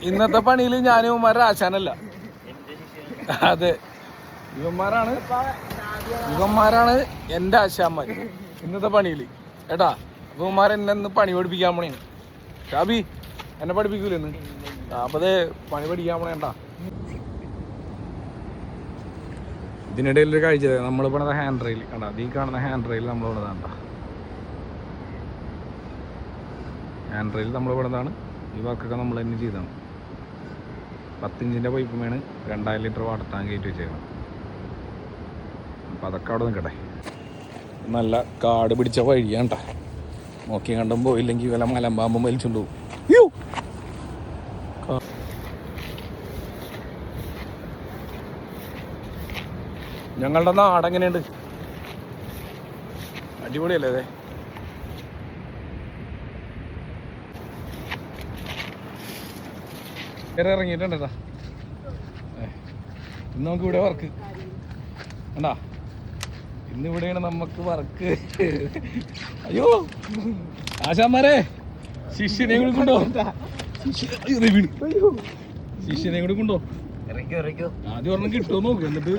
ഇന്നത്തെ പണിയിൽ ഞാനും ഇവന്മാരുടെ ആശാനല്ല. അതെ, ഇവന്മാരാണ് എൻ്റെ ആശാന്മാർ ഇന്നത്തെ പണിയിൽ ഏട്ടാ. അപ്പൊ ഇവന്മാർ എന്നെ പണി പഠിപ്പിക്കാൻ പോണേണ്. ഷാബി എന്നെ പഠിപ്പിക്കൂലെന്ന്. അപ്പൊ അതെ പണി പഠിക്കാൻ പോണേണ്ടാ. ഇതിനിടയിലൊരു കാഴ്ച, നമ്മൾ പണിത ഹാൻഡ് റെയിൽ കണ്ടാ. ഈ കാണുന്ന ഹാൻഡ് റെയിൽ നമ്മൾ പണിതാണ്ട. ഹാൻഡ് റെയിൽ നമ്മൾ പണിതാണ്. ഈ വർക്കൊക്കെ നമ്മൾ തന്നെ ചെയ്താണ്. 10 ഇഞ്ചിൻ്റെ പൈപ്പ് വേണ് 2000 ലിറ്റർ വാട്ടർ ടാങ്ക് കയറ്റി വെച്ചേക്കണം. അപ്പം അതൊക്കെ അവിടെ നിൽക്കട്ടെ. നല്ല കാട് പിടിച്ച വഴിയാണ്ട. നോക്കി കണ്ടും പോയില്ലെങ്കിൽ വല്ല മലമ്പാമ്പും വലിച്ചുകൊണ്ട് പോകും. ഞങ്ങളുടെ നാടെങ്ങനെയുണ്ട്? അടിപൊളിയല്ലേ? അതെ, വേറെ ഇറങ്ങിയിട്ടുണ്ടാ. ഇന്ന് നമുക്ക് ഇവിടെ വർക്ക് കണ്ടാ. ഇന്നിവിടെയാണ് നമുക്ക് വർക്ക്. അയ്യോ ആശാന്മാരെ, ശിഷ്യനെ കൂടി കൊണ്ടോ. ശിഷ്യനെ കൂടി കൊണ്ടോ. ആദ്യം ഒരെണ്ണം കിട്ടുമോ നോക്ക്. എന്നിട്ട്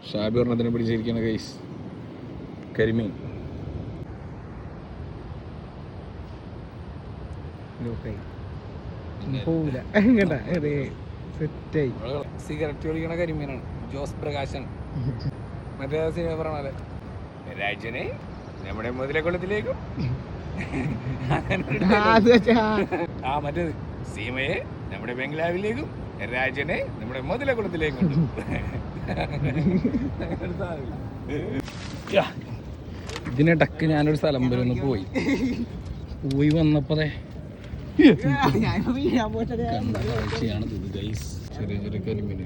ഷാബി ഒരെണ്ണത്തിനെ പിടിച്ചിരിക്കുന്ന ഗൈസ്. കരിമീൻ സിഗരറ്റ് വലിക്കണ കരിമീനാണ്. ജോസ് പ്രകാശൻ മറ്റേ സിനിമ പറഞ്ഞാലേ രാജനെ നമ്മുടെ മുതലക്കുളത്തിലേക്കും മറ്റേത് സീമയെ നമ്മുടെ ബംഗ്ലാവിലേക്കും രാജനെ നമ്മുടെ മുതലക്കുളത്തിലേക്കും. ഇതിനിടക്ക് ഞാനൊരു സ്ഥലം വരെ ഒന്ന് പോയി വന്നപ്പോഴേ ചെറിയ ചെറിയ കരിമീൻ.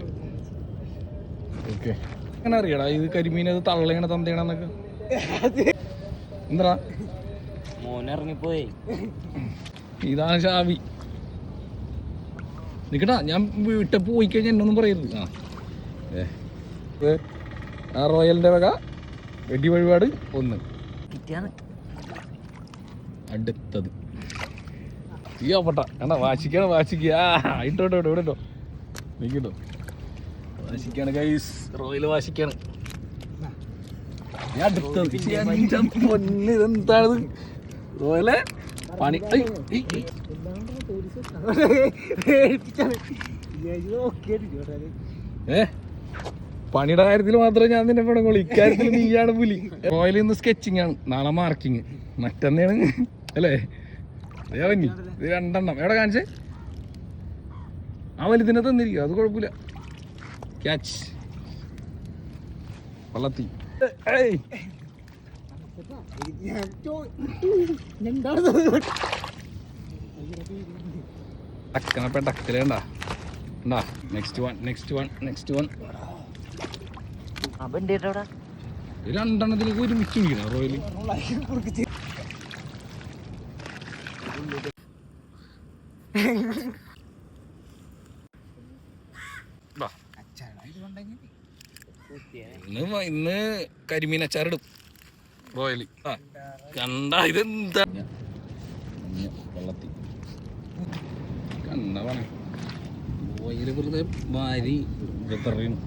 ഓക്കെ, അങ്ങനെ അറിയടാ ഇത് കരിമീൻ അത് തള്ളയണ തന്തയണെന്നൊക്കെ. എന്താ മോനിറങ്ങിപ്പോയി. ഇതാണ് ഷാവി. നിക്കട്ടാ, ഞാൻ വീട്ടിൽ പോയി കഴിഞ്ഞാൽ എന്നൊന്നും പറയരുത്. ആ റോയലിന്റെ വക വെടി വഴിപാട് 1. അടുത്തത് ഈ ഓപ്പട്ട എന്നാ വാശിക്കാണ്. വാശിക്കുക ഇട്ടോട്ടോ ഇവിടെ ഇട്ടോ നിൽക്കട്ടോ. വാശിക്കാണ് ഗൈസ്, റോയൽ വാശിക്കാണ്. ഇതെന്താണത് റോയലെ പണി. പണിയുടെ കാര്യത്തിൽ മാത്രമേ ഞാൻ നിന്നെ പടങ്ങുള്ളൂ, ഇക്കാര്യത്തിൽ നീയാണ് പുലി. റോയൽ ഇന്ന് സ്കെച്ചിങ് ആണ്, നാളെ മാർക്കിങ്, മറ്റന്നാണ് അല്ലേ? ഇത് 2 എവിടെ കാണിച്ചേ? ആ വലുതിനെ തന്നിരിക്കും, അത് കുഴപ്പമില്ല. ക്യാച്ച് വള്ളത്തി. ടക്കനപ്പേണ്ടാ. Next one. 2 ഒരുമിച്ച് പിടിക്കണം റോയല്. ഇന്ന് കരിമീൻ അച്ചാറിടും റോയല്. കണ്ട ഇതെന്താ വെള്ളത്തി കണ്ട വേണേ റോയല് വെറുതെ വാരി വെത്തറിയണം.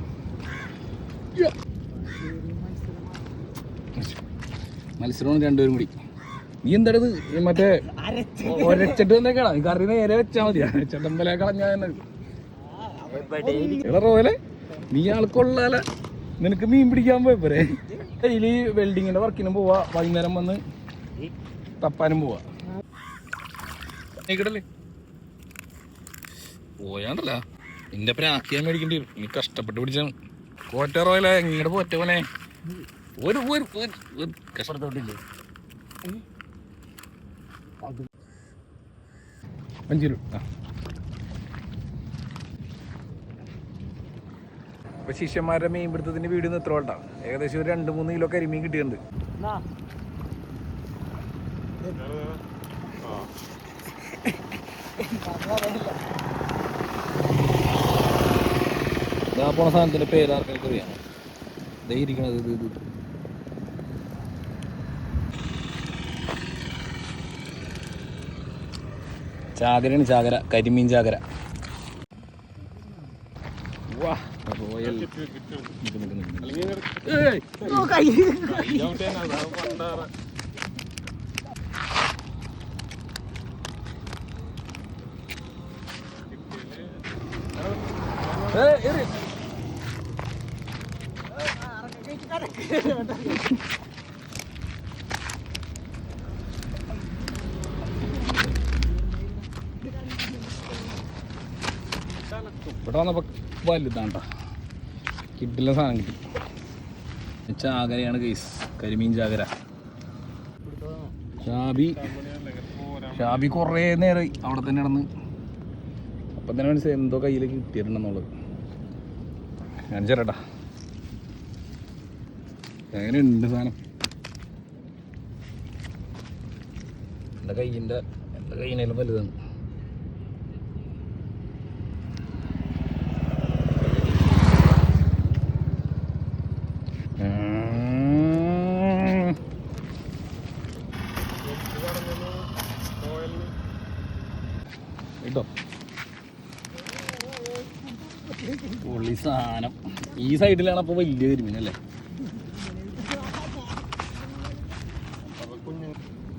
മത്സരമാണ് 2 പേരും കൂടി. നീ എന്താണത് മറ്റേ ഒരച്ചിട്ട് തന്നേക്കാണോ? കറി നേരെ വെച്ചാൽ മതി. ചടമ്പല കളഞ്ഞ റോയലെ നീ ആൾക്കൊള്ളാല. നിനക്ക് മീൻ പിടിക്കാൻ പോയപ്പോരെ. ഡെയിലി വെൽഡിങ്ങിന്റെ വർക്കിനും പോവാ, വൈകുന്നേരം വന്ന് തപ്പാനും പോവാ. നീക്കടല്ലേ പോയാണ്ടല്ല നിന്റെ പ്രാക്കിയാൻ മേടിക്കേണ്ടി വരും. നീ കഷ്ടപ്പെട്ട് പിടിച്ചാണ്. പോറ്റ റോയല ഇങ്ങോട്ട് പോറ്റ പോനെ ഒരു കഷ്ടപ്പെട്ടില്ലേ. 5 രൂപ. അപ്പൊ ശിഷ്യന്മാരുടെ മീൻ പിടുത്തത്തിന്റെ വീട് എത്ര വേണ്ട? ഏകദേശം ഒരു 2-3 കിലോ കരിമീൻ കിട്ടിയിട്ടുണ്ട്. പോണ സാധനത്തിന്റെ പേര് ആർക്കൊക്കെ അറിയാം. ഇരിക്കണത് ചാകരയാണ് ചാകര, കരിമീൻ ചാകര. വാ റോയൽ. ഇവിടെ വന്നപ്പോ വലുതാണ്ട കിട്ടില്ല സാധനം കിട്ടി. ചാകരയാണ് ഗൈസ്, കരിമീൻ ചാകര. ഷാബി കുറേ നേരമായി അവിടെ തന്നെ നടന്ന്. അപ്പം തന്നെ മനസ്സിലായി എന്തോ കയ്യിലേക്ക് കിട്ടിയിട്ടുണ്ടെന്നുള്ളത്. ഞാൻ ചേട്ടാ എങ്ങനെയുണ്ട് സാധനം? എൻ്റെ കയ്യിനേലും വലുതാണ്. കേട്ടോ പൊള്ളി സാധനം. ഈ സൈഡിലാണ് അപ്പോൾ വലിയ കരിമീനല്ലേ.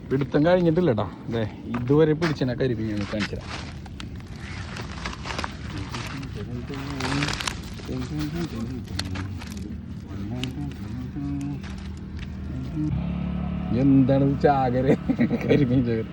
പിടുത്തം കഴിഞ്ഞിട്ടില്ല കേട്ടോ. അതെ ഇതുവരെ പിടിച്ചെന്നെ കരിമീൻ ഞാൻ കാണിച്ചു തരാം. എന്താണ് ചാകര, കരിമീൻ ചാകര.